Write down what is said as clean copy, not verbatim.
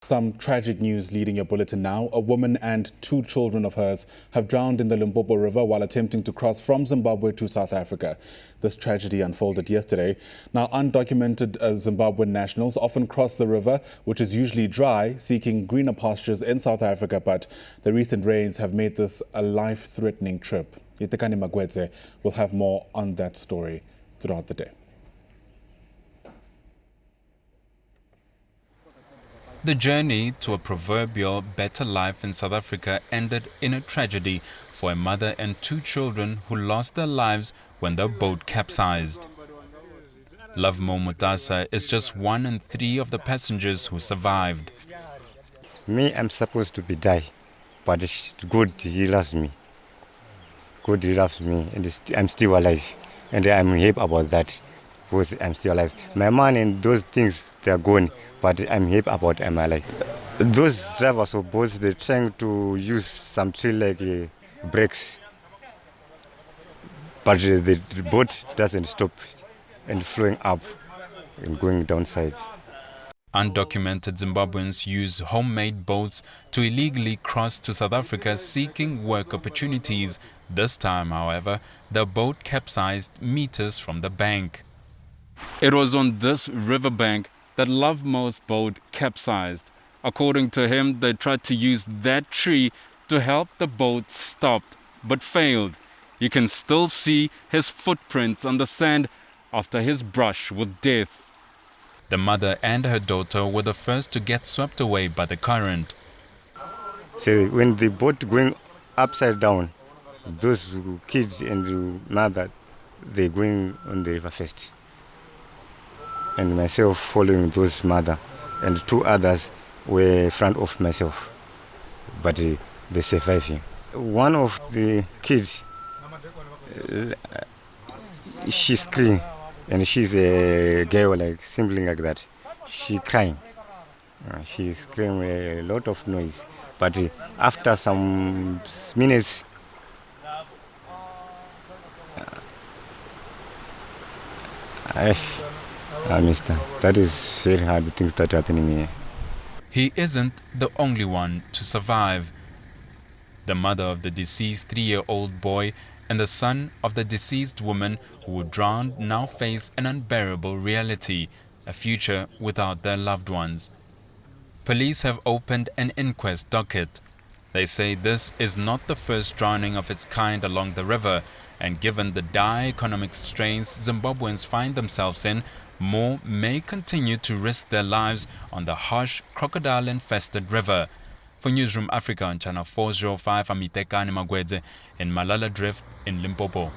Some tragic news leading your bulletin now. A woman and 2 children of hers have drowned in the Limpopo River while attempting to cross from Zimbabwe to South Africa. This tragedy unfolded yesterday. Now, undocumented Zimbabwean nationals often cross the river, which is usually dry, seeking greener pastures in South Africa, but the recent rains have made this a life-threatening trip. Yitekani Magwedze will have more on that story throughout the day. The journey to a proverbial better life in South Africa ended in a tragedy for a mother and 2 children who lost their lives when their boat capsized. Love Mo Mutasa is just 1 in 3 of the passengers who survived. Me, I'm supposed to be die, but it's good he loves me. Good he loves me, and I'm still alive. And I'm happy about that, because I'm still alive. My money and those things, they're gone, but I'm happy about I'm alive. Those drivers of boats, they're trying to use some tree like brakes, but the boat doesn't stop and flowing up and going downside. Undocumented Zimbabweans use homemade boats to illegally cross to South Africa seeking work opportunities. This time, however, the boat capsized meters from the bank. It was on this riverbank that Love Mo's boat capsized. According to him, they tried to use that tree to help the boat stop, but failed. You can still see his footprints on the sand after his brush with death. The mother and her daughter were the first to get swept away by the current. So when the boat going upside down, those kids and the mother, they're going on the river first. And myself following those mother, and 2 others were in front of myself, but they surviving. One of the kids, she screamed, and she's a girl like simply like that. She crying, she screamed a lot of noise. But after some minutes, I missed that. That is very hard things that are happening here. He isn't the only one to survive. The mother of the deceased 3-year-old boy and the son of the deceased woman who drowned now face an unbearable reality, a future without their loved ones. Police have opened an inquest docket. They say this is not the first drowning of its kind along the river, and given the dire economic strains Zimbabweans find themselves in, more may continue to risk their lives on the harsh, crocodile-infested river. For Newsroom Africa on Channel 405, I'm Yitekani Magwedze in Malala Drift in Limpopo.